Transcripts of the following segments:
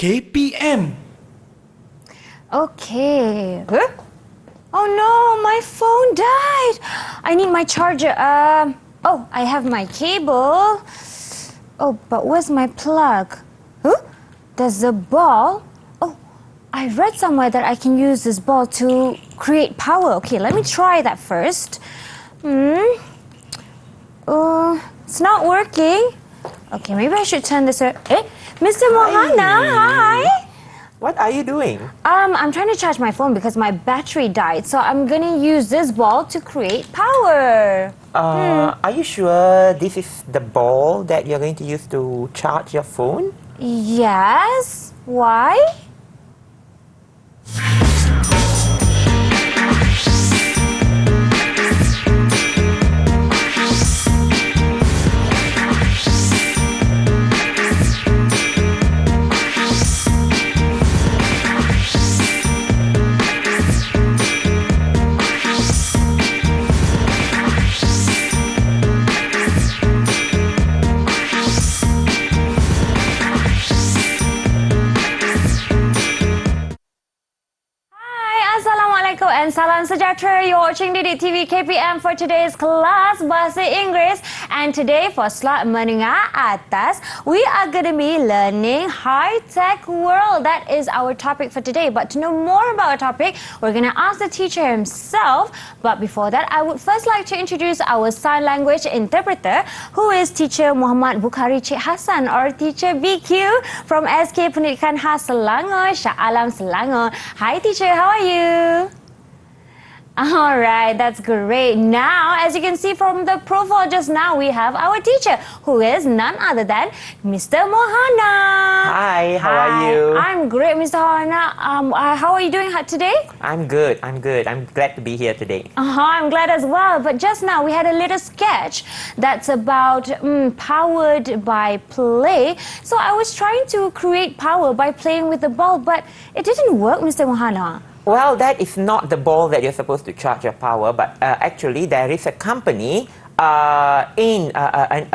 KPM. Okay. Huh? Oh no, my phone died. I need my charger. Oh, I have my cable. Oh, but where's my plug? Huh? There's a ball. Oh, I read somewhere that I can use this ball to create power. Okay, let me try that first. It's not working. Okay, maybe I should turn this. Mr. Mohana, hi. What are you doing? I'm trying to charge my phone because my battery died. So I'm gonna use this ball to create power. Are you sure this is the ball that you're going to use to charge your phone? Yes. Why? And salam sejahtera. You're watching Didik TV KPM for today's kelas Bahasa Inggeris. And today for slot Menengah Atas, we are going to be learning high-tech world. That is our topic for today. But to know more about our topic, we're going to ask the teacher himself. But before that, I would first like to introduce our sign language interpreter, who is teacher Muhammad Bukhari Cik Hassan, or teacher BQ from SK Pendidikan Khas Selangor, Shah Alam Selangor. Hi teacher, how are you? All right, that's great. Now, as you can see from the profile just now, we have our teacher, who is none other than Mr. Mohana. Hi, how are you? I'm great, Mr. Mohana. How are you doing today? I'm good. I'm glad to be here today. I'm glad as well. But just now, we had a little sketch that's about powered by play. So I was trying to create power by playing with the ball, but it didn't work, Mr. Mohana. Well, that is not the ball that you're supposed to charge your power, but actually there is a company in an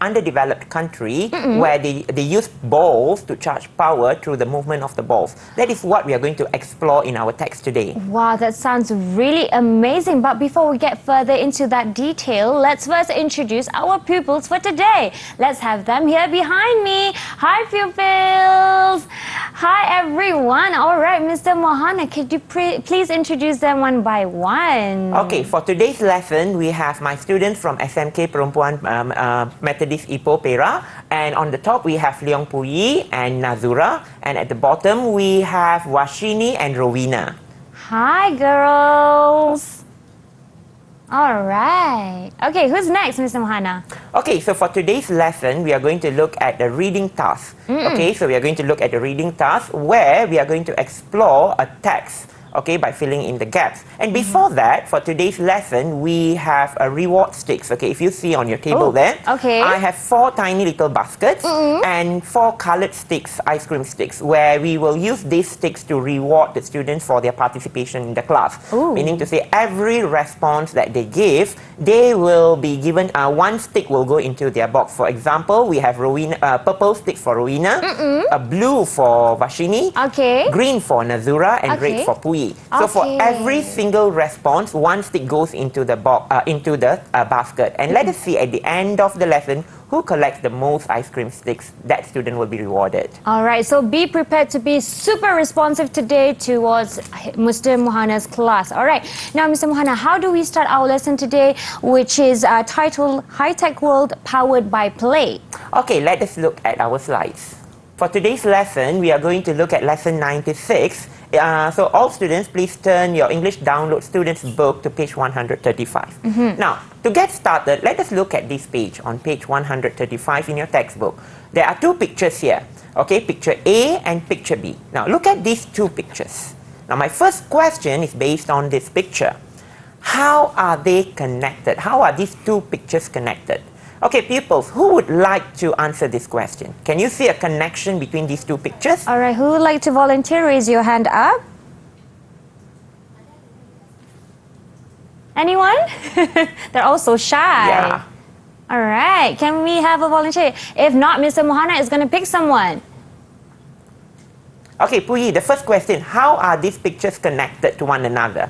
underdeveloped country where they use balls to charge power through the movement of the balls. That is what we are going to explore in our text today. Wow, that sounds really amazing. But before we get further into that detail, let's first introduce our pupils for today. Let's have them here behind me. Hi, pupils. Hi, everyone. All right, Mr. Mohana, could you please introduce them one by one? Okay, for today's lesson, we have my students from SMK Perempuan Methodist Ipoh Perak, and on the top we have Leong Puyi and Nazura, and at the bottom we have Washini and Rowena. Hi, girls. All right. Okay, who's next, Mr. Mohana? Okay, so for today's lesson, we are going to look at the reading task. Okay, so we are going to look at the reading task where we are going to explore a text. Okay, by filling in the gaps. And before that, for today's lesson, we have a reward sticks. Okay, if you see on your table there, I have 4 tiny little baskets and 4 colored sticks, ice cream sticks, where we will use these sticks to reward the students for their participation in the class. Meaning to say, every response that they give, they will be given, 1 stick will go into their box. For example, we have purple stick for Rowena, a blue for Vashini, green for Nazura, and red for Puyi. So for every single response, 1 stick goes into the basket. And let us see at the end of the lesson who collects the most ice cream sticks. That student will be rewarded. All right, so be prepared to be super responsive today towards Mr. Mohana's class. All right, now Mr. Mohana, how do we start our lesson today, which is titled High-Tech World Powered by Play? Okay, let us look at our slides. For today's lesson, we are going to look at lesson 96. So all students, please turn your English Download Students book to page 135. Now, to get started, let us look at this page on page 135 in your textbook. There are 2 pictures here. Okay, picture A and picture B. Now, look at these 2 pictures. Now, my first question is based on this picture. How are they connected? How are these 2 pictures connected? Okay, pupils, who would like to answer this question? Can you see a connection between these 2 pictures? All right, who would like to volunteer? Raise your hand up. Anyone? They're all so shy. Yeah. All right, can we have a volunteer? If not, Mr. Mohana is going to pick someone. Okay, Puyi, the first question, how are these pictures connected to one another?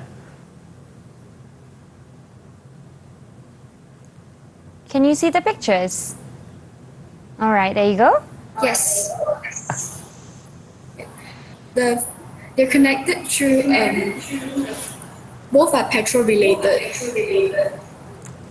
Can you see the pictures? All right, there you go. Yes. They're connected through both are petrol related.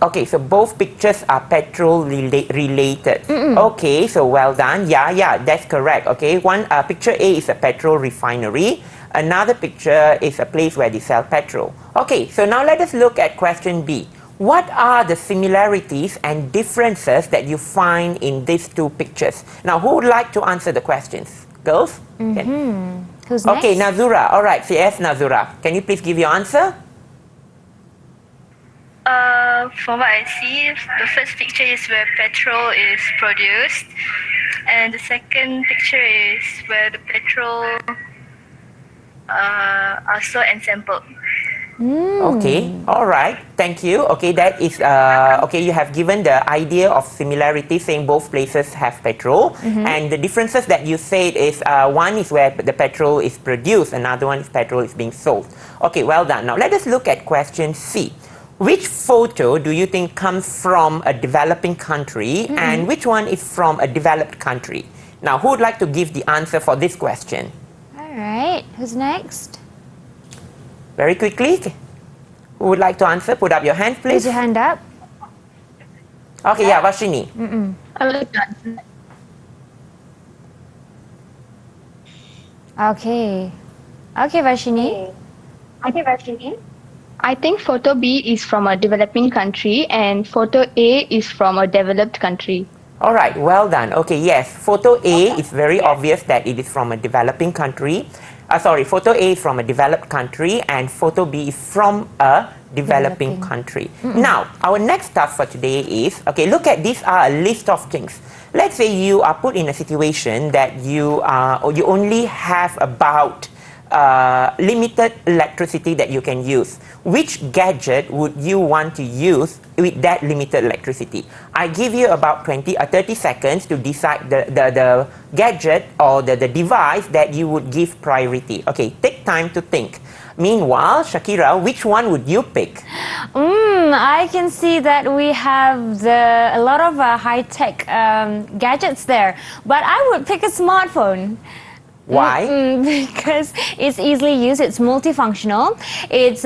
Okay, so both pictures are petrol related. Okay, so well done. Yeah, that's correct. Okay, one picture A is a petrol refinery. Another picture is a place where they sell petrol. Okay, so now let us look at question B. What are the similarities and differences that you find in these two pictures? Now, who would like to answer the questions? Girls? Who's Okay, next? Nazura. All right, yes, Nazura. Can you please give your answer? From what I see, the first picture is where petrol is produced, and the second picture is where the petrol are stored and sampled. Okay, all right, thank you. Okay, that is, okay, you have given the idea of similarity saying both places have petrol. And the differences that you said is one is where the petrol is produced, another one is petrol is being sold. Okay, well done. Now let us look at question C. Which photo do you think comes from a developing country and which one is from a developed country? Now, who would like to give the answer for this question? All right, who's next? Very quickly. Who would like to answer? Put up your hand, Put please. your hand up. Okay, yeah, Vashini. Okay. Okay, Vashini. I think photo B is from a developing country and photo A is from a developed country. All right, well done. Okay, yes, photo A is very obvious that it is from a developing country. Photo A is from a developed country and photo B is from a developing country. Now, our next task for today is, okay, look at these are a list of things. Let's say you are put in a situation that you only have about limited electricity that you can use. Which gadget would you want to use with that limited electricity? I give you about 20 or 30 seconds to decide the gadget or the device that you would give priority. Okay, take time to think. Meanwhile, Shakira, which one would you pick? I can see that we have a lot of high-tech gadgets there, but I would pick a smartphone. Why? Because it's easily used, it's multifunctional, it's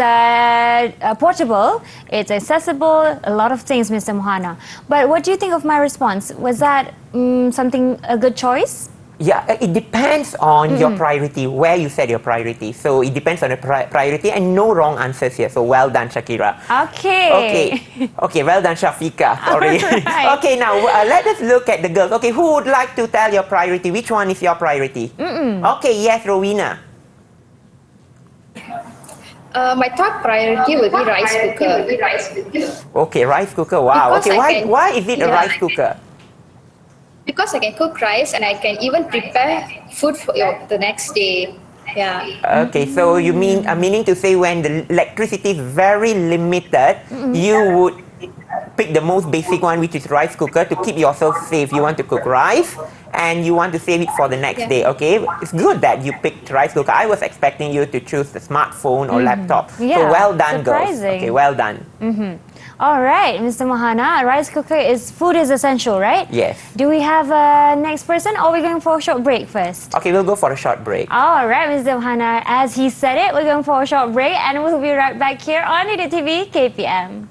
portable, it's accessible, a lot of things, Mr. Mohana. But what do you think of my response? Was that a good choice? Yeah, it depends on your priority, where you set your priority. So it depends on the priority and no wrong answers here. So well done, Shakira. Okay. Okay, well done, Shafiqa. Sorry. Alright. Okay, now let us look at the girls. Okay, who would like to tell your priority? Which one is your priority? Okay, yes, Rowena. My top priority would be rice cooker. Okay, rice cooker. Wow. Because Okay, I why can- is it a yeah. rice cooker? Because I can cook rice and I can even prepare food for the next day. Yeah. Okay, so you meaning to say when the electricity is very limited, you would pick the most basic one, which is rice cooker, to keep yourself safe. You want to cook rice and you want to save it for the next day. Okay, it's good that you picked rice cooker. I was expecting you to choose the smartphone or laptop. So Yeah, well done, girls. surprising. Okay, well done. All right, Mr. Mohana, rice cooker food is essential, right? Yes. Do we have a next person or are we going for a short break first? Okay, we'll go for a short break. All right, Mr. Mohana, as he said it, we're going for a short break and we'll be right back here on Didik TV KPM.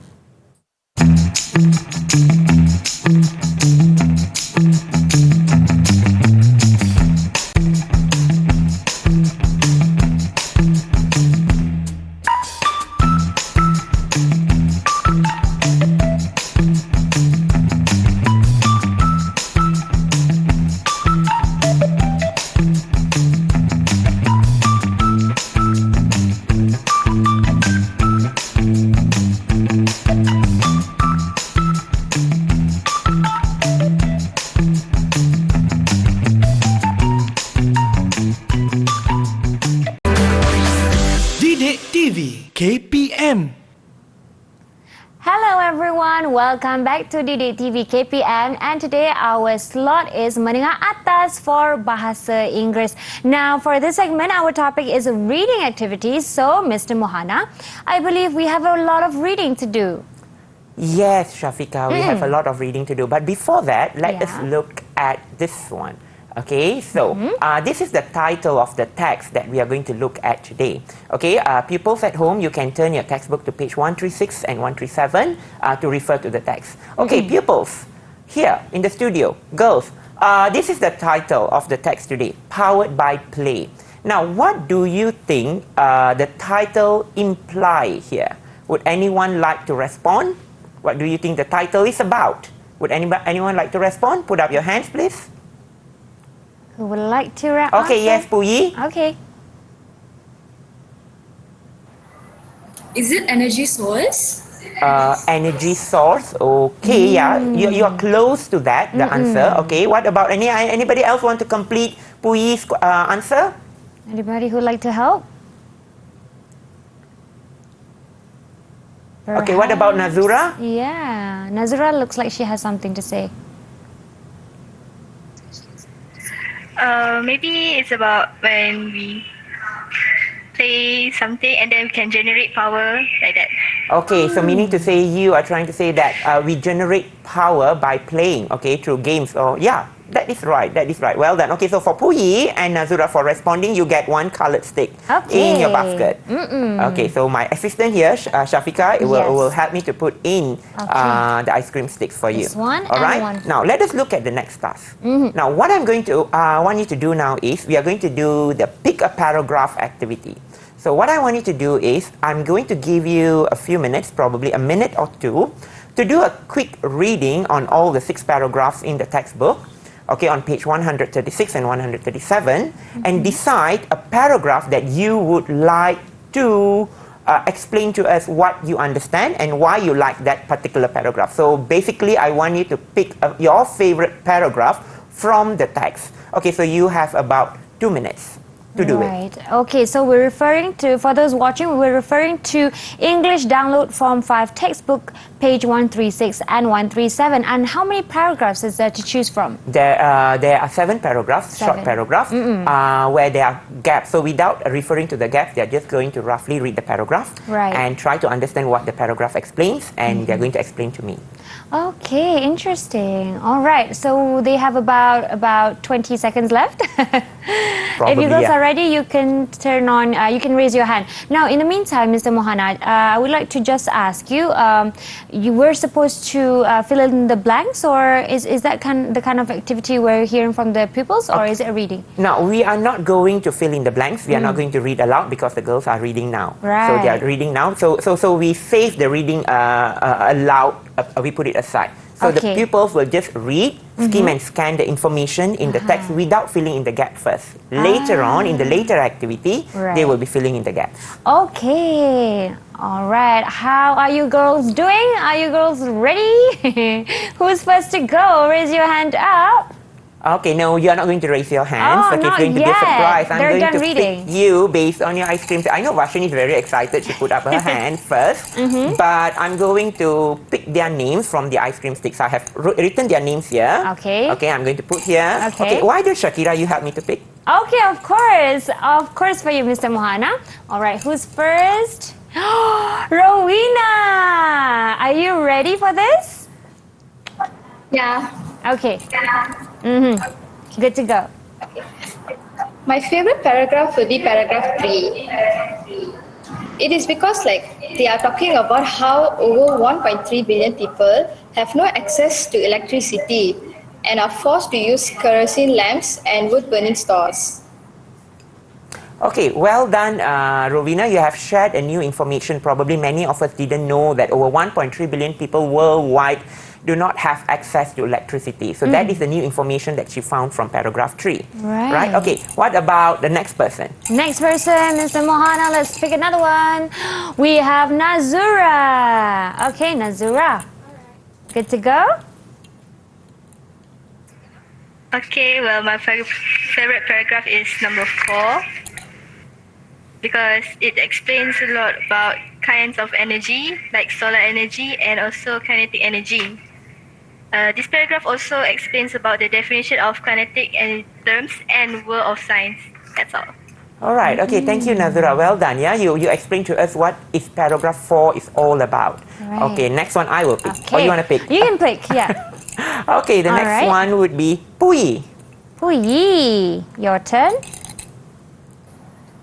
everyone, welcome back to Didik TV KPM, and today our slot is Menengah Atas for Bahasa Inggeris. Now for this segment, our topic is reading activities. So Mr. Mohana, I believe we have a lot of reading to do. Yes, Shafika, we have a lot of reading to do. But before that, let us Yeah. look at this one. Okay, so this is the title of the text that we are going to look at today. Okay, pupils at home, you can turn your textbook to page 136 and 137 to refer to the text. Okay, pupils, here in the studio, girls, this is the title of the text today, Powered by Play. Now, what do you think the title imply here? Would anyone like to respond? What do you think the title is about? Would anyone like to respond? Put up your hands, please. Who would like to Okay, yes, answer? Puyi. Okay. Is it energy source? Energy source. Okay, yeah, you are close to that. The answer. Okay, what about anybody else want to complete Puyi's answer? Anybody who would like to help? Okay, what about Perhaps- Nazura? Yeah, Nazura looks like she has something to say. Maybe it's about when we play something and then we can generate power like that. Okay, so meaning to say you are trying to say that we generate power by playing, okay, through games. Or yeah, that is right. That is right. Well done. Okay, so for Puyi and Nazura for responding, you get one colored stick in your basket. Okay, so my assistant here, Shafika, will help me to put in the ice cream sticks for you. This one All and right. one. Now let us look at the next task. Now, what I'm going to want you to do now is we are going to do the pick a paragraph activity. So what I want you to do is I'm going to give you a few minutes, probably a minute or two, to do a quick reading on all the 6 paragraphs in the textbook, okay, on page 136 and 137, and decide a paragraph that you would like to explain to us what you understand and why you like that particular paragraph. So basically, I want you to pick your favorite paragraph from the text. Okay, so you have about 2 minutes to do it. Right. Okay, so we're referring to, for those watching, we're referring to English Download Form 5 textbook, page 136 and 137. And how many paragraphs is there to choose from? There are 7 paragraphs, short 7. paragraphs, where there are gaps. So without referring to the gaps, they're just going to roughly read the paragraph Right. and try to understand what the paragraph explains, and they're going to explain to me. Okay, interesting. All right, so they have about 20 seconds left. If you Probably, girls yeah. are ready, you can turn on, you can raise your hand. Now, in the meantime, Mr. Mohana, I would like to just ask you, you were supposed to fill in the blanks, or is that the kind of activity we're hearing from the pupils, or is it a reading? Now, we are not going to fill in the blanks. We are not going to read aloud because the girls are reading now. So they are Right. reading now. So we save the reading aloud. We put it aside. So the Okay. pupils will just read, skim and scan the information in the text without filling in the gap first. Later on, in the later activity, they Right. will be filling in the gaps. Okay. All right. How are you girls doing? Are you girls ready? Who's first to go? Raise your hand up. Okay, no, you are not going to raise your hands. Oh, Okay, not it's going to be a yet. surprise. I'm They're going done to reading. pick you based on your ice cream. I know Vashini is very excited. She put up her hand first. But I'm going to pick their names from the ice cream sticks. I have written their names here. Okay. Okay, I'm going to put here. Okay. Why does Shakira, you help me to pick? Okay, of course. Of course for you, Mr. Mohana. All right, who's first? Rowena! Are you ready for this? Yeah. Okay. Good to go. My favorite paragraph will be paragraph 3. It is because they are talking about how over 1.3 billion people have no access to electricity and are forced to use kerosene lamps and wood burning stores. Okay, well done, Rowena. You have shared a new information. Probably many of us didn't know that over 1.3 billion people worldwide do not have access to electricity. So that is the new information that she found from paragraph 3. Right. Okay, what about the next person? Next person, Mr. Mohana. Let's pick another one. We have Nazura. Okay, Nazura. Good to go? Okay, well, my favorite paragraph is number 4 because it explains a lot about kinds of energy, like solar energy and also kinetic energy. This paragraph also explains about the definition of kinetic terms and world of science. That's all. All right. Okay. Thank you, Nazura. Well done. Yeah. You explained to us what is paragraph 4 is all about. Right. Okay. Next one I will pick. Or Okay. you want to pick? You can pick, yeah. Okay. The All next right. one would be Puyi. Puyi, your turn.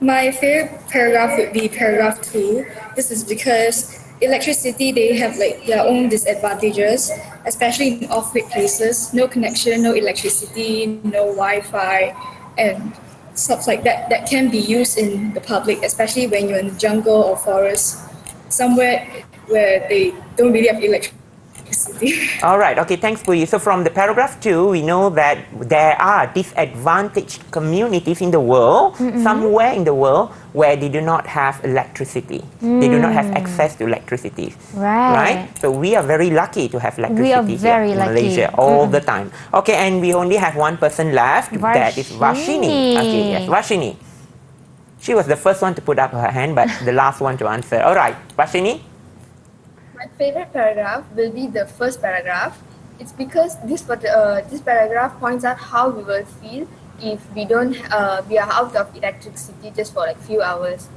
My favorite paragraph would be paragraph 2. This is because electricity, they have like their own disadvantages, especially in off-grid places. No connection, no electricity, no Wi-Fi, and stuff like that that can be used in the public, especially when you're in the jungle or forest, somewhere where they don't really have electricity. All right. Okay. Thanks, Puyi. So from the paragraph 2, we know that there are disadvantaged communities in the world, somewhere in the world, where they do not have electricity. They do not have access to electricity. Right. So we are very lucky to have electricity We are here very in lucky. Malaysia all the time. Okay. And we only have one person left. That is Vashini. Okay. Yes. Vashini. She was the first one to put up her hand, but the last one to answer. All right. Vashini. My favorite paragraph will be the first paragraph. It's because this paragraph points out how we will feel if we are out of electricity just for like few hours.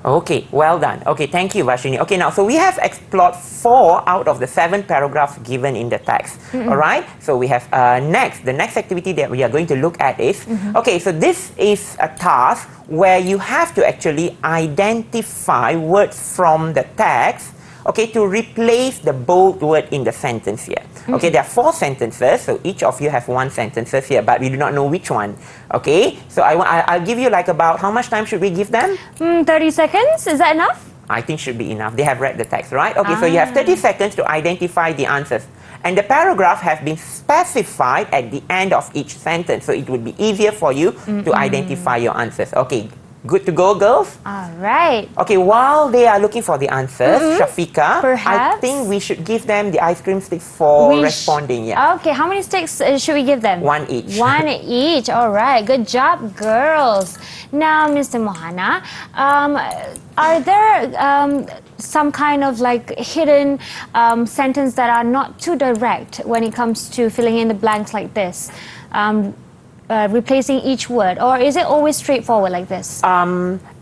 Okay, well done. Okay, thank you, Vashini. Okay, now, so we have explored 4 out of the 7 paragraphs given in the text. All right, so we have the next activity that we are going to look at is, okay, so this is a task where you have to actually identify words from the text, okay, to replace the bold word in the sentence here. Okay, there are 4 sentences, so each of you have 1 sentence here, but we do not know which one. Okay, so I'll give you like about, how much time should we give them? 30 seconds, is that enough? I think should be enough. They have read the text, right? Okay, so you have 30 seconds to identify the answers. And the paragraph has been specified at the end of each sentence, so it would be easier for you to identify your answers. Okay, good to go, girls? All right. Okay, while they are looking for the answers, Shafika, I Perhaps. think we should give them the ice cream sticks for responding. Yeah, Okay, how many sticks should we give them? 1 each. 1 each. All right. Good job, girls. Now, Mr. Mohana, are there some kind of like hidden sentence that are not too direct when it comes to filling in the blanks like this? Replacing each word, or is it always straightforward like this?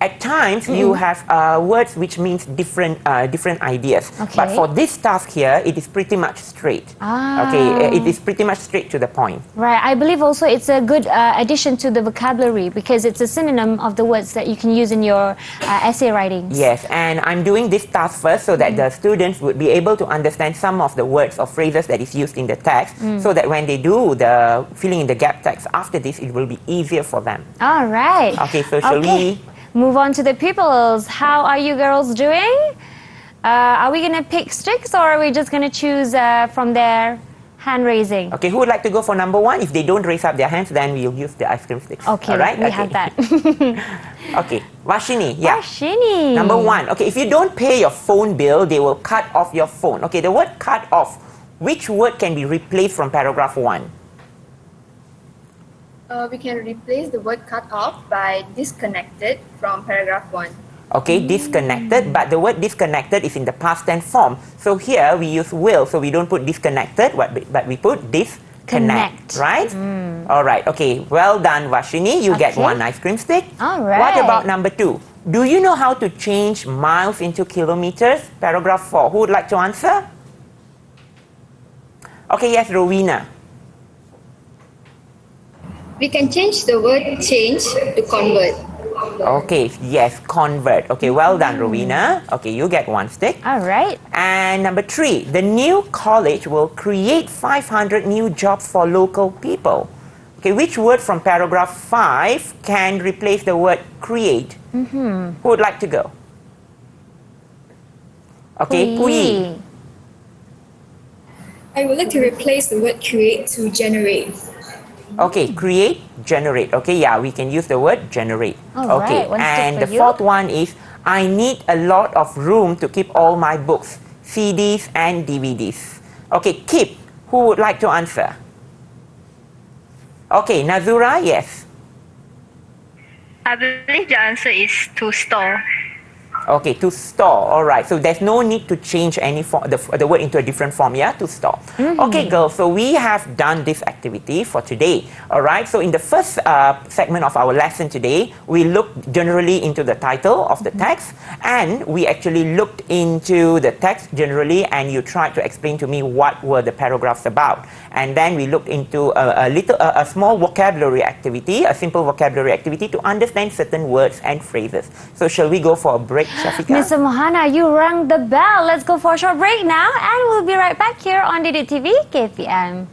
At times, you have words which means different ideas. Okay. But for this task here, it is pretty much straight. Okay, it is pretty much straight to the point. Right. I believe also it's a good addition to the vocabulary because it's a synonym of the words that you can use in your essay writings. Yes, and I'm doing this task first so that the students would be able to understand some of the words or phrases that is used in the text, so that when they do the filling in the gap text after this, it will be easier for them. All right. Okay, so shall we move on to the pupils? How are you girls doing? Are we going to pick sticks or are we just going to choose from their hand raising? Okay, who would like to go for number 1? If they don't raise up their hands, then we'll use the ice cream sticks. Okay, all right? we have that. Okay, Vashini, yeah. Vashini. Number 1, okay, if you don't pay your phone bill, they will cut off your phone. Okay, the word cut off, which word can be replaced from paragraph 1? We can replace the word cut off by disconnected from paragraph 1. Okay, disconnected, but the word disconnected is in the past tense form. So here we use will, so we don't put disconnected, but we put disconnect, right? All right, okay, well done, Vashini. You get 1 ice cream stick. All right. What about number 2? Do you know how to change miles into kilometers? Paragraph 4. Who would like to answer? Okay, yes, Rowena. We can change the word change to convert. Okay, yes, convert. Okay, well done, Rowena. Okay, you get 1 stick. All right. And number 3, the new college will create 500 new jobs for local people. Okay, which word from paragraph 5 can replace the word create? Who would like to go? Okay, Puyi. I would like to replace the word create to generate. Okay, create, generate. Okay, yeah, we can use the word generate. All okay, right, 1 stick and for the you. 4th one is I need a lot of room to keep all my books, CDs and DVDs. Okay, keep. Who would like to answer? Okay, Nazura, yes. I believe the answer is to store. Okay, to store. All right. So there's no need to change any the word into a different form. Yeah, to store. Okay, girls. So we have done this activity for today. All right. So in the first segment of our lesson today, we looked generally into the title of the text, and we actually looked into the text generally, and you tried to explain to me what were the paragraphs about. And then we looked into a small vocabulary activity, a simple vocabulary activity to understand certain words and phrases. So shall we go for a break, Shafika? Mr. Mohana, you rang the bell. Let's go for a short break now, and we'll be right back here on Didik TV KPM.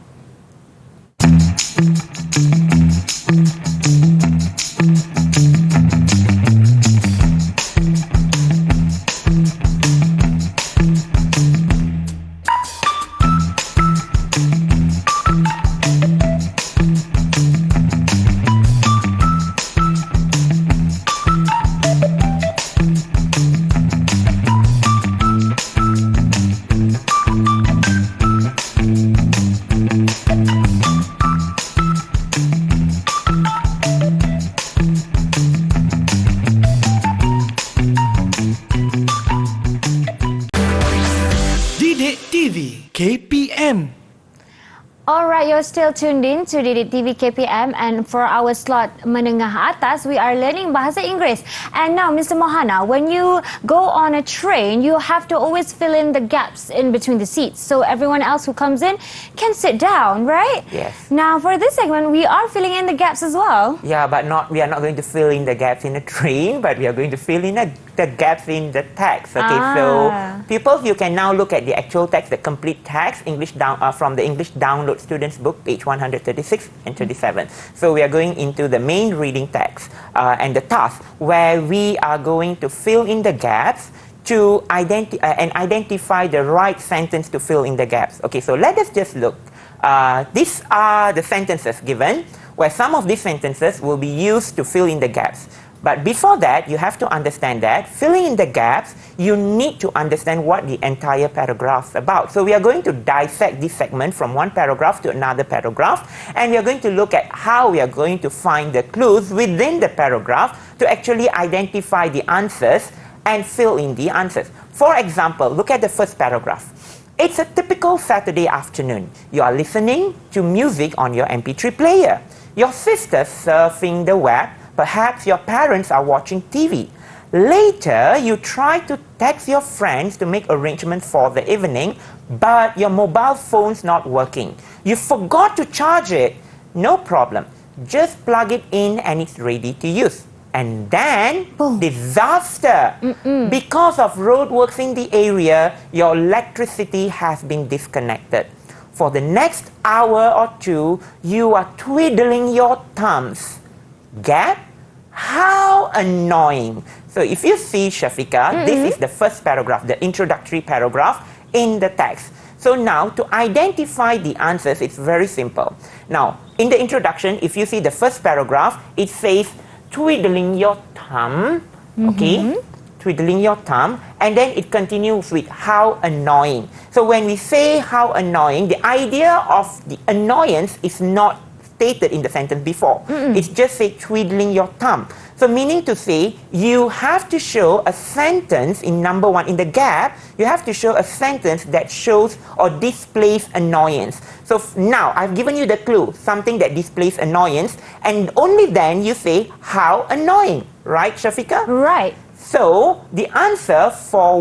Didik TV KPM. Alright, you're still tuned in to Didik TV KPM, and for our slot Menengah Atas, we are learning Bahasa Inggeris. And now, Mr. Mohana, when you go on a train, you have to always fill in the gaps in between the seats, so everyone else who comes in can sit down, right? Yes. Now, for this segment, we are filling in the gaps as well. Yeah, but we are not going to fill in the gaps in a train, but we are going to fill in the gaps in the text. Okay, so pupils, you can now look at the actual text, the complete text, from the English download students book, page 136 and 37. So we are going into the main reading text and the task where we are going to fill in the gaps to identify the right sentence to fill in the gaps. Okay, so let us just look. These are the sentences given, where some of these sentences will be used to fill in the gaps. But before that, you have to understand that filling in the gaps, you need to understand what the entire paragraph is about. So we are going to dissect this segment from one paragraph to another paragraph, and we are going to look at how we are going to find the clues within the paragraph to actually identify the answers and fill in the answers. For example, look at the first paragraph. It's a typical Saturday afternoon. You are listening to music on your MP3 player. Your sister's surfing the web. Perhaps your parents are watching TV. Later, you try to text your friends to make arrangements for the evening, but your mobile phone's not working. You forgot to charge it. No problem. Just plug it in and it's ready to use. And then, disaster! Because of roadworks in the area, your electricity has been disconnected. For the next hour or two, you are twiddling your thumbs. Gap? How annoying. So if you see, Shafika, this is the first paragraph, the introductory paragraph in the text. So now, to identify the answers, it's very simple. Now, in the introduction, if you see the first paragraph, it says, twiddling your thumb, okay? Twiddling your thumb, and then it continues with how annoying. So when we say how annoying, the idea of the annoyance is not stated in the sentence before. It's just say twiddling your thumb. So meaning to say, you have to show a sentence in number one, in the gap, you have to show a sentence that shows or displays annoyance. So now, I've given you the clue, something that displays annoyance, and only then you say, how annoying. Right, Shafika? Right. So, the answer for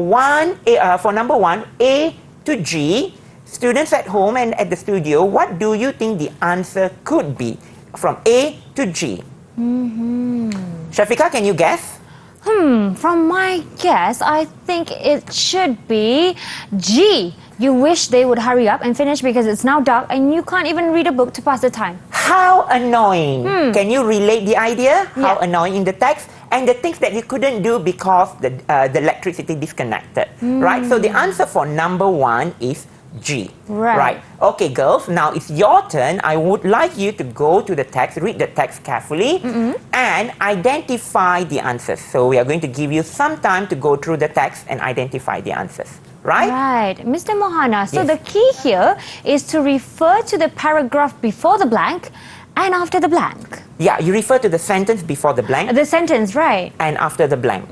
number one, A to G, students at home and at the studio, what do you think the answer could be from A to G? Shafika, can you guess? From my guess, I think it should be G. You wish they would hurry up and finish because it's now dark and you can't even read a book to pass the time. How annoying. Can you relate the idea? How annoying in the text? And the things that you couldn't do because the electricity disconnected. Right? So the answer for number one is G. Right. Okay, girls, now it's your turn. I would like you to go to the text, read the text carefully, and identify the answers. So we are going to give you some time to go through the text and identify the answers. Right? Right. Mr. Mohana, so Yes. the key here is to refer to the paragraph before the blank and after the blank. Yeah, you refer to the sentence before the blank The sentence, right? and after the blank.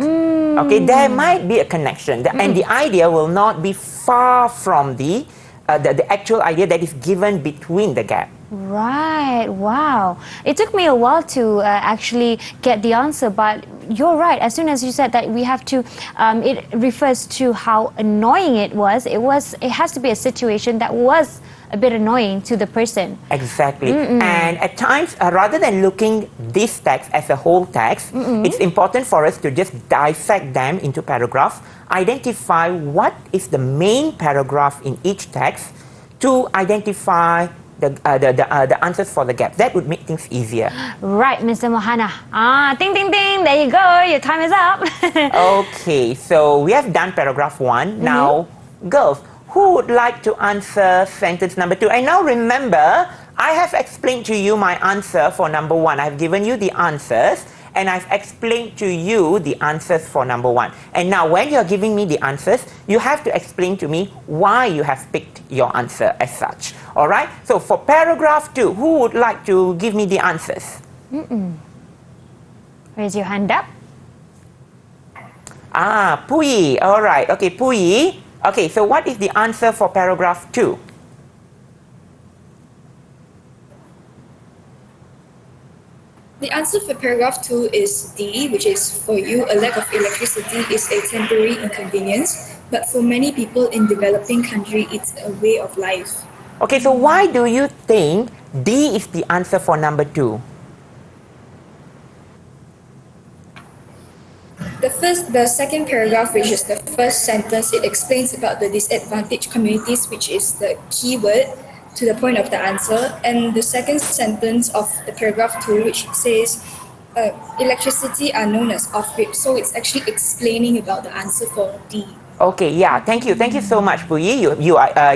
Okay, there might be a connection, and the idea will not be far from the actual idea that is given between the gap. Right, wow. It took me a while to actually get the answer, but you're right. As soon as you said that we have to, it refers to how annoying it was. It has to be a situation that was a bit annoying to the person. Exactly. And at times, rather than looking this text as a whole text, it's important for us to just dissect them into paragraphs, identify what is the main paragraph in each text to identify the answers for the gaps. That would make things easier. Right, Mr. Mohana. Ding, ding, ding. There you go. Your time is up. Okay, so we have done paragraph 1. Now, girls, who would like to answer sentence number 2? And now remember, I have explained to you my answer for number 1. I've given you the answers, and I've explained to you the answers for number 1. And now when you're giving me the answers, you have to explain to me why you have picked your answer as such. Alright? So for paragraph 2, who would like to give me the answers? Raise your hand up. Puyi. Alright. Okay, Puyi. Okay, so what is the answer for paragraph 2? The answer for paragraph 2 is D, which is for you, a lack of electricity is a temporary inconvenience, but for many people in developing country, it's a way of life. Okay, so why do you think D is the answer for number 2? The second paragraph, which is the first sentence, it explains about the disadvantaged communities, which is the key word to the point of the answer. And the second sentence of the paragraph 2, which says electricity are known as off-grid. So it's actually explaining about the answer for D. Okay, yeah, thank you so much, Puyi.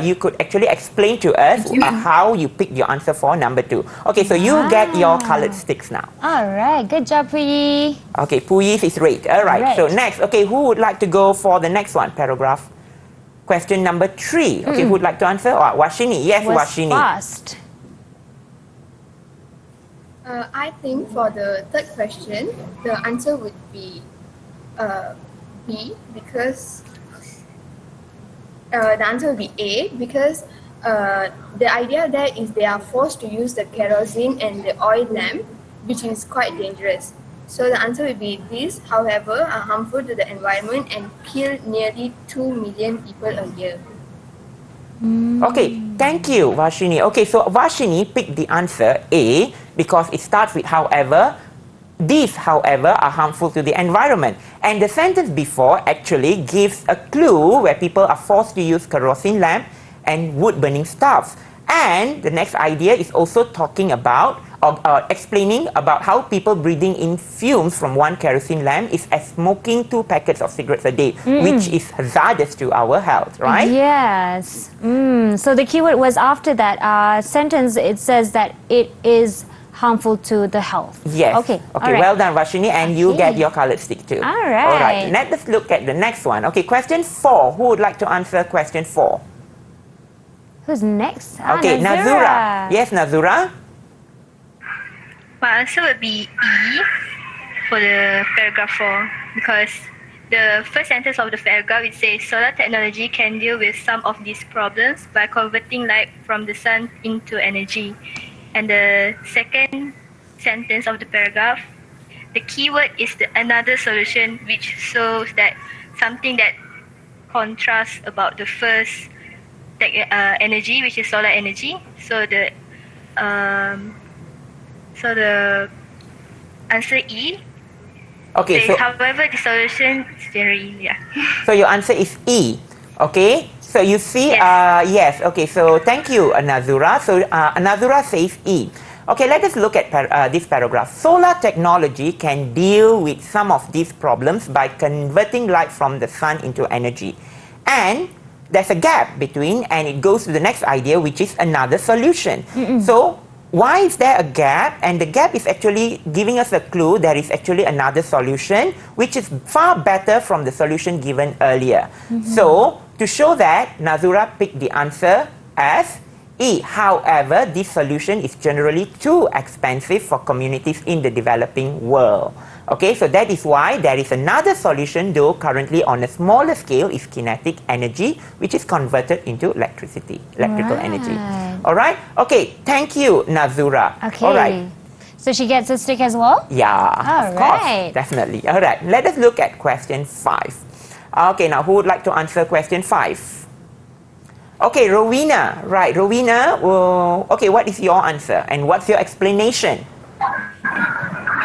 You could actually explain to us how you picked your answer for number 2. Okay, so you get your colored sticks now. All right, good job, Puyi. Okay, Puyi is red. All right, Red. so next, okay, who would like to go for the next one? Paragraph question number 3. Okay, who would like to answer? Washini. Yes, Was Washini. fast. I think for the third question, the answer would be B, because the answer would be A, because the idea there is they are forced to use the kerosene and the oil lamp, which is quite dangerous. So the answer would be this, however, are harmful to the environment and kill nearly 2 million people a year. Okay, thank you, Vashini. Okay, so Vashini picked the answer A because it starts with however. These, however, are harmful to the environment. And the sentence before actually gives a clue where people are forced to use kerosene lamp and wood-burning stoves. And the next idea is also talking about explaining about how people breathing in fumes from one kerosene lamp is as smoking 2 packets of cigarettes a day, which is hazardous to our health, right? Yes. So the keyword was after that sentence. It says that it is harmful to the health. Yes. Okay. Okay. Right. Well done, Vashini, and you get your colored stick too. All right. All right. Let's look at the next one. Okay. Question 4. Who would like to answer question 4? Who's next? Okay, Nazura. Yes, Nazura. My answer would be E for the paragraph 4, because the first sentence of the paragraph, it says solar technology can deal with some of these problems by converting light from the sun into energy. And the second sentence of the paragraph, the keyword is another solution, which shows that something that contrasts about the first energy, which is solar energy. So the answer E. Okay, so however, the solution is very so your answer is E. Okay, so you see, yes. Okay, so thank you, Nazura. So Nazura says E. Okay, let us look at this paragraph. Solar technology can deal with some of these problems by converting light from the sun into energy. And there's a gap between, and it goes to the next idea, which is another solution. So why is there a gap? And the gap is actually giving us a clue there is actually another solution, which is far better from the solution given earlier. So to show that, Nazura picked the answer as E. However, this solution is generally too expensive for communities in the developing world. Okay, so that is why there is another solution, though currently on a smaller scale, is kinetic energy, which is converted into electrical energy. All right? Okay, thank you, Nazura. Okay. All right. So she gets a stick as well? Yeah, All of course, right. definitely. All right, let us look at question 5. Okay, now who would like to answer question 5? Okay, Rowena. Right, Rowena, okay, what is your answer and what's your explanation?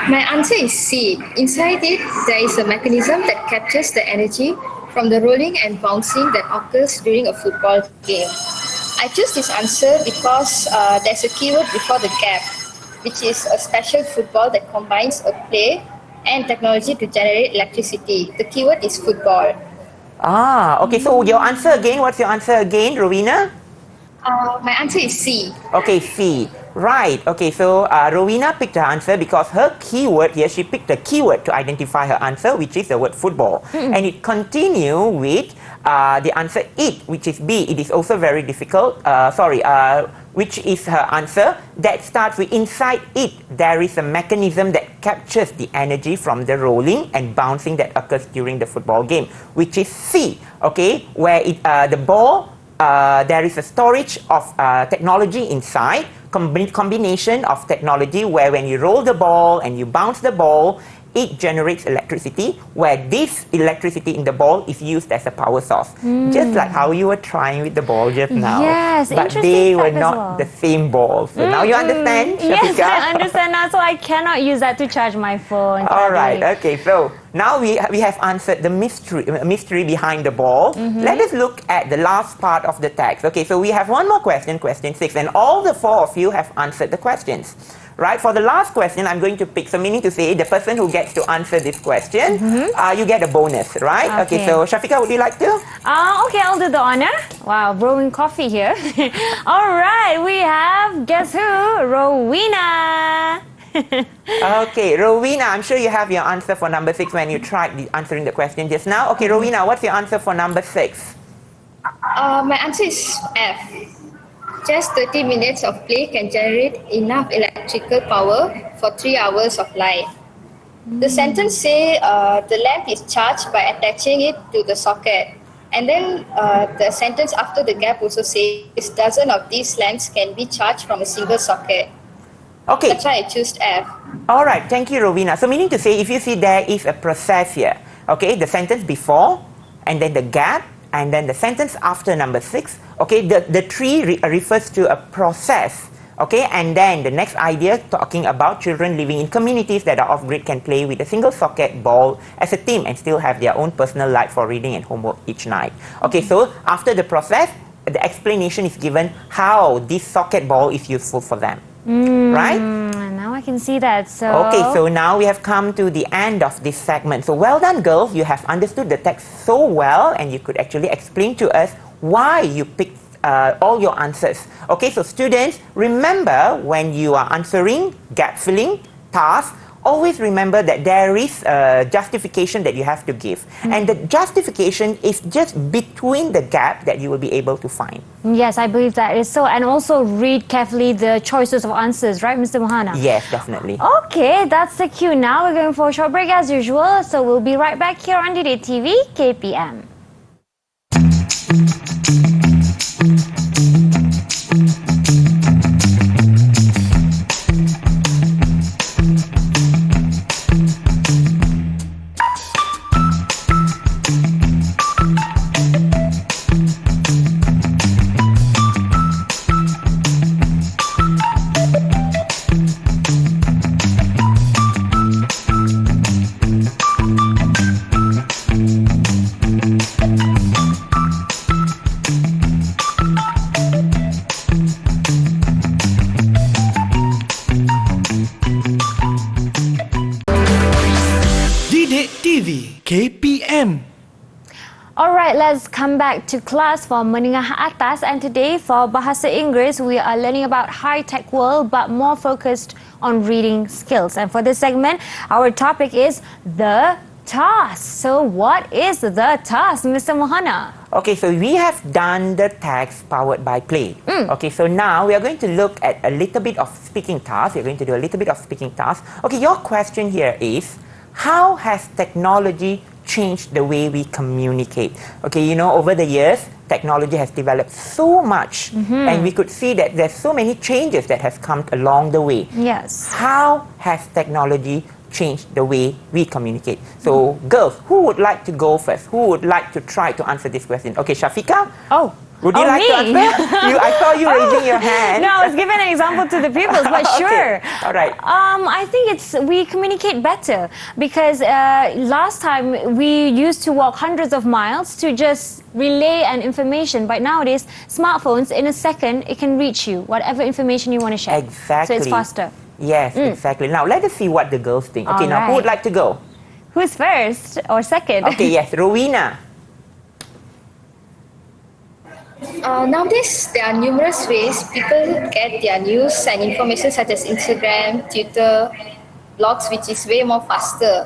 My answer is C. Inside it, there is a mechanism that captures the energy from the rolling and bouncing that occurs during a football game. I choose this answer because there's a keyword before the gap, which is a special football that combines a play and technology to generate electricity. The keyword is football. Okay, so your answer again, what's your answer again, Rowena? My answer is C. Okay, C. Right. Okay, so Rowena picked her answer because her keyword here, she picked a keyword to identify her answer, which is the word football. And it continue with the answer it, which is B. It is also very difficult. Which is her answer. That starts with inside it, there is a mechanism that captures the energy from the rolling and bouncing that occurs during the football game, which is C. Okay, where the ball, there is a storage of technology inside, combination of technology where when you roll the ball and you bounce the ball, it generates electricity, where this electricity in the ball is used as a power source. Just like how you were trying with the ball just now. Yes, but they were not the same ball. So now you understand, Shafiqah? Yes, I understand now, so I cannot use that to charge my phone. All right, okay, so now we have answered the mystery behind the ball. Let us look at the last part of the text. Okay, so we have one more question, question 6, and all the 4 of you have answered the questions. Right, for the last question, I'm going to pick, so meaning to say the person who gets to answer this question, you get a bonus, right? Okay, so Shafiqah, would you like to? Okay, I'll do the honor. Wow, brewing coffee here. All right, we have, guess who? Rowena. Okay, Rowena, I'm sure you have your answer for number 6 when you tried answering the question just now. Okay, Rowena, what's your answer for number 6? My answer is F. Just 30 minutes of play can generate enough electrical power for 3 hours of light. The sentence say the lamp is charged by attaching it to the socket. And then the sentence after the gap also says dozen of these lamps can be charged from a single socket. Okay. That's why I choose F. All right, thank you, Rowena. So meaning to say, if you see there is a process here, okay, the sentence before, and then the gap, and then the sentence after number 6, okay, the tree refers to a process, okay, and then the next idea talking about children living in communities that are off-grid can play with a single socket ball as a team and still have their own personal light for reading and homework each night. Okay, so after the process, the explanation is given how this socket ball is useful for them, right? Now I can see that. So okay, so now we have come to the end of this segment. So well done, girls. You have understood the text so well, and you could actually explain to us why you picked all your answers. Okay, so students, remember when you are answering gap filling tasks, always remember that there is a justification that you have to give. And the justification is just between the gap that you will be able to find. yes, I believe that is so. And also read carefully the choices of answers, right, Mr. Mohana? Yes, definitely. Okay, that's the cue. Now we're going for a short break as usual. So we'll be right back here on Didik TV, KPM. Didik TV KPM. Alright, let's come back to class for Menengah Atas, and today for Bahasa Inggeris we are learning about high-tech world but more focused on reading skills. And for this segment, our topic is the task. So what is the task, Mr. Mohana? Okay, so we have done the text powered by Play. Okay, so now we are going to look at a little bit of speaking task. We're going to do a little bit of speaking task. Okay, your question here is, how has technology changed the way we communicate? Okay, you know, over the years, technology has developed so much, and we could see that there's so many changes that has come along the way. Yes. How has technology changed the way we communicate? So, girls, who would like to go first? Who would like to try to answer this question? Okay, Shafika? Oh. Would you like me? to answer? I saw you raising your hand. No, I was giving an example to the pupils, but sure. Okay. All right. I think we communicate better because last time we used to walk hundreds of miles to just relay an information, but nowadays smartphones, in a second, it can reach you whatever information you want to share. Exactly. So it's faster. Yes, exactly. Now let us see what the girls think. Okay, All now who would right. like to go? Who's first or second? Okay, yes, Rowena. Nowadays, there are numerous ways people get their news and information, such as Instagram, Twitter, blogs, which is way more faster.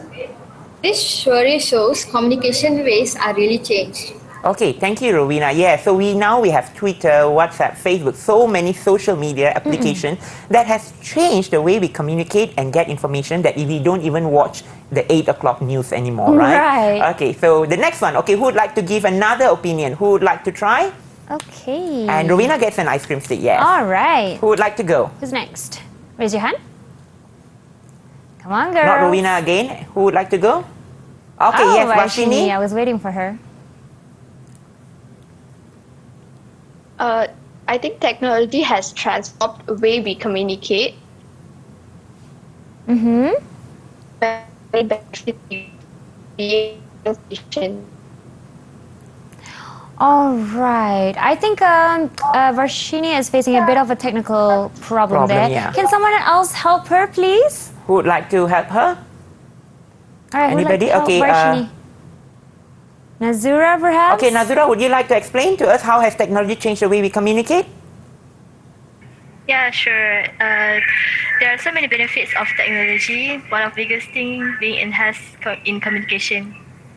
This surely shows communication ways are really changed. Okay, thank you, Rowena. Yeah, so we have Twitter, WhatsApp, Facebook, so many social media applications that has changed the way we communicate and get information that we don't even watch the 8 o'clock news anymore, right? Right. Okay, so the next one. Okay, who would like to give another opinion? Who would like to try? Okay. And Rowena gets an ice cream stick, yes. All right. Who would like to go? Who's next? Raise your hand. Come on, girls. Not Rowena again. Who would like to go? Okay, Oh, yes, Varshini. Varshini. I was waiting for her. I think technology has transformed the way we communicate. Mm-hmm. Very efficient. All right. I think Varshini is facing a bit of a technical problem there. yeah. Can someone else help her, please? Who would like to help her? All right. Anybody? Who'd like to Okay, help Varshini? Nazura, perhaps? Okay, Nazura, would you like to explain to us how has technology changed the way we communicate? Yeah, sure. There are so many benefits of technology. One of the biggest thing being enhanced in communication.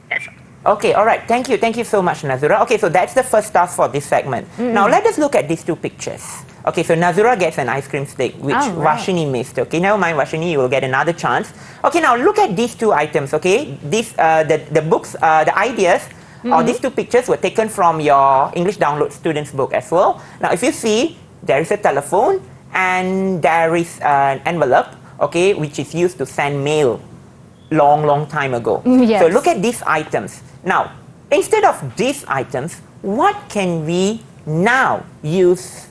That's all. Okay, all right. Thank you. Thank you so much, Nazura. Okay, so that's the first task for this segment. Now, let us look at these two pictures. Okay, so Nazura gets an ice cream stick, which All right. Varshini missed. Okay, never mind, Varshini, you will get another chance. Okay, now look at these two items, okay? These, the books, the ideas, or these two pictures were taken from your English Download Students book as well. Now, if you see, there is a telephone and there is an envelope, okay, which is used to send mail long time ago. Yes. So look at these items. Now, instead of these items, what can we now use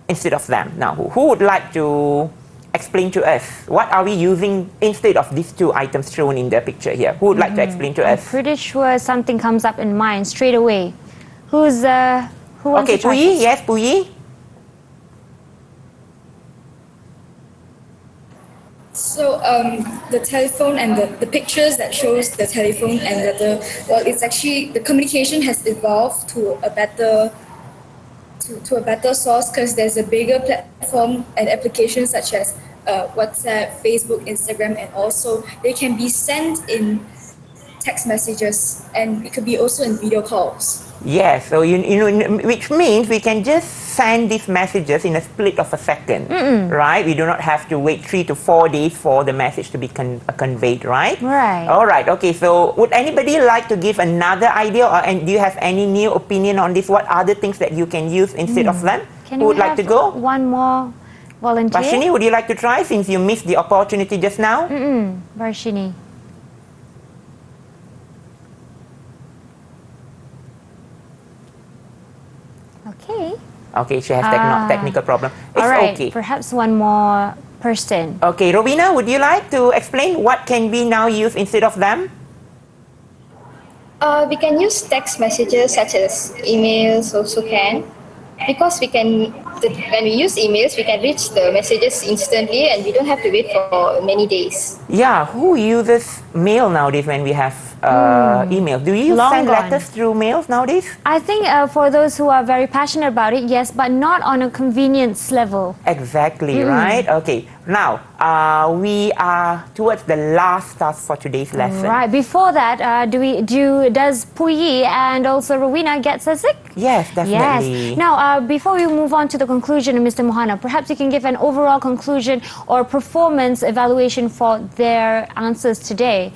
instead of them? Now, who would like to explain to us what are we using instead of these two items shown in the picture here? Who would like to explain to I'm us? pretty sure something comes up in mind straight away. Who wants Okay, to try Puyi, first? yes, Puyi. So the telephone and the pictures that shows the telephone and it's actually the communication has evolved to a better source because there's a bigger platform and applications such as WhatsApp, Facebook, Instagram, and also they can be sent in text messages and it could be also in video calls. Yes, so you know, which means we can just send these messages in a split of a second, right? We do not have to wait 3 to 4 days for the message to be conveyed, right? Right. All right. Okay. So, would anybody like to give another idea, and do you have any new opinion on this? What other things that you can use instead of them? Can Who we would like to have go? one more volunteer? Varshini, would you like to try since you missed the opportunity just now? Varshini. Okay. Okay, she has technical problem. It's All right. okay. Perhaps one more person. Okay, Rowena, would you like to explain what can we now use instead of them? We can use text messages such as emails also can, because we can when we use emails, we can reach the messages instantly and we don't have to wait for many days. Yeah, who uses mail nowadays when we have email? Do you Long send gone. letters through mails nowadays? I think for those who are very passionate about it, yes, but not on a convenience level. Exactly, right? Okay, now we are towards the last task for today's lesson. Right. Before that, does Puyi and also Rowena get sick? Yes, definitely. Yes. Now, before we move on to the conclusion, Mr. Mohana, perhaps you can give an overall conclusion or performance evaluation for their answers today.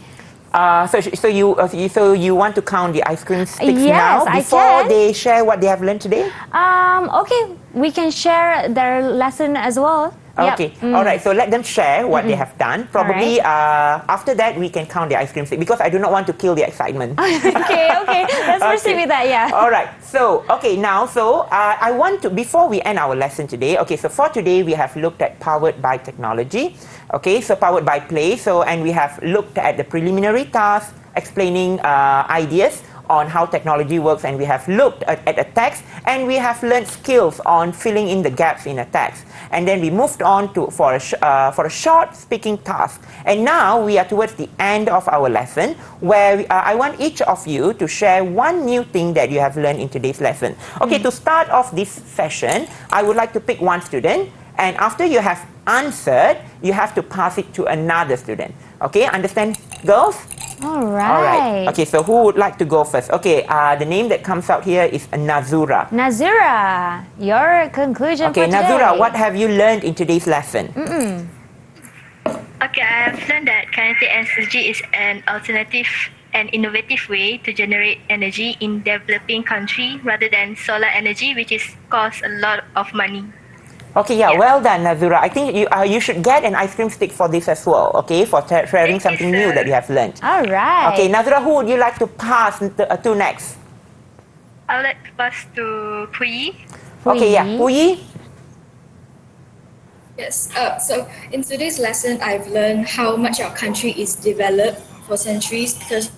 So you want to count the ice cream sticks Yes, now I before can. they share what they have learned today? Okay, we can share their lesson as well. Yep. Okay, all right. So let them share what they have done. Probably after that we can count the ice cream stick because I do not want to kill the excitement. Okay. Let's proceed with that. Yeah. All right. So I want to, before we end our lesson today. Okay. So for today we have looked at powered by technology. Okay. So powered by play. So and we have looked at the preliminary task explaining ideas on how technology works, and we have looked at a text and we have learned skills on filling in the gaps in a text, and then we moved on to for a short speaking task, and now we are towards the end of our lesson where I want each of you to share one new thing that you have learned in today's lesson. Okay, to start off this session, I would like to pick one student, and after you have answered, you have to pass it to another student. Okay, understand, girls? All right. All right. Okay, so who would like to go first? Okay, the name that comes out here is Nazura. Nazura, your conclusion Okay, for today. Nazura, what have you learned in today's lesson? Okay, I have learned that kinetic energy is an alternative and innovative way to generate energy in developing country rather than solar energy, which is cost a lot of money. Okay, yeah, well done, Nazura. I think you should get an ice cream stick for this as well, okay, for sharing something new that you have learned. All right. Okay, Nazura, who would you like to pass to next? I would like to pass to Puyi. Okay, yeah, Puyi. Yes. So in today's lesson, I've learned how much our country is developed for centuries because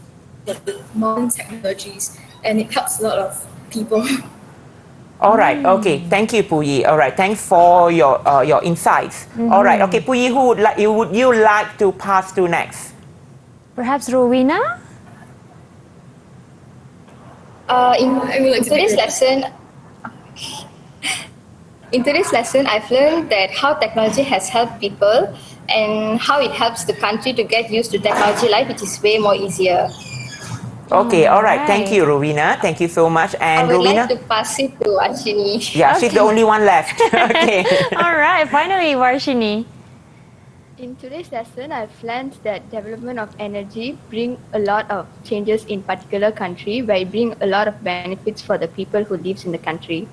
of the modern technologies, and it helps a lot of people. All right, okay, thank you, Puyi. All right, thanks for your insights. All right, okay, Puyi, who would you like to pass to next? Perhaps Rowena? In today's lesson, I've learned that how technology has helped people and how it helps the country to get used to technology life, which is way more easier. Okay, all right. Thank Right. you, Rowena. Thank you so much. I And would Rowena? like to pass it to Ashini. Yeah, she's the only one left. Okay. All right, finally, Varshini. In today's lesson, I've learned that development of energy bring a lot of changes in particular country, where it bring a lot of benefits for the people who lives in the country.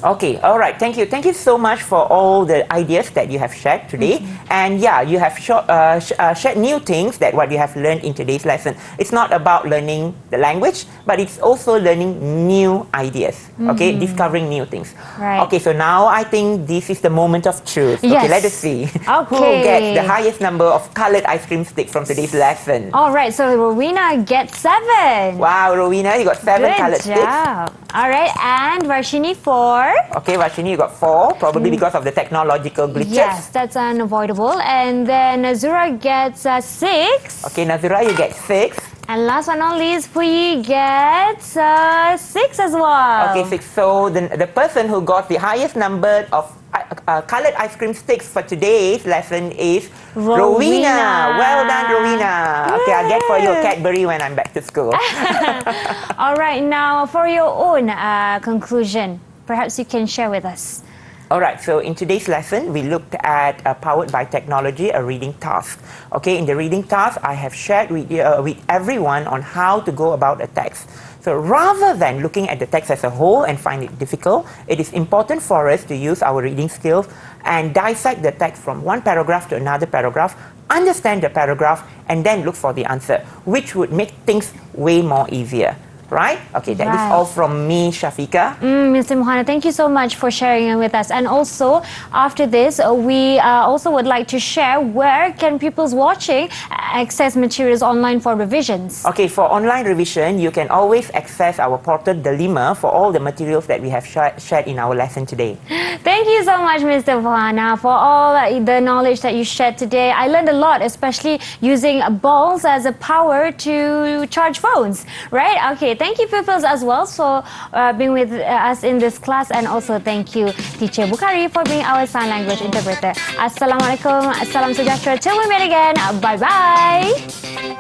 Okay, all right. Thank you. Thank you so much for all the ideas that you have shared today. And yeah, you have shared new things that what you have learned in today's lesson. It's not about learning the language, but it's also learning new ideas. Okay, discovering new things. Right. Okay, so now I think this is the moment of truth. Yes. Okay, let us see who Okay. gets the highest number of colored ice cream sticks from today's lesson. All right, so Rowena gets 7. Wow, Rowena, you got 7 colored Good sticks. job. All right, and Varshini 4. Okay, Varshini, you got 4, probably because of the technological glitches. Yes, that's unavoidable. And then Nazura gets 6. Okay, Nazura, you get 6. And last but not least, Puyi gets 6 as well. Okay, 6. So the person who got the highest number of colored ice cream sticks for today's lesson is Rowena. Well done, Rowena. Okay, I'll get for you a Cadbury when I'm back to school. All right, now for your own conclusion, perhaps you can share with us. All right, so in today's lesson, we looked at powered by technology, a reading task. Okay, in the reading task, I have shared with everyone on how to go about a text. So rather than looking at the text as a whole and find it difficult, it is important for us to use our reading skills and dissect the text from one paragraph to another paragraph, understand the paragraph, and then look for the answer, which would make things way more easier. right? Okay, that is Right. all from me, Shafiqah. Mr. Mohana, thank you so much for sharing it with us. And also, after this, we also would like to share where can pupils watching access materials online for revisions. Okay, for online revision, you can always access our portal Delima for all the materials that we have shared in our lesson today. Thank you so much, Mr. Mohana, for all the knowledge that you shared today. I learned a lot, especially using balls as a power to charge phones, right? Okay, thank you, pupils, as well, for being with us in this class. And also thank you, Teacher Bukhari, for being our sign language interpreter. Assalamualaikum, salam sejahtera. Till we meet again, bye-bye.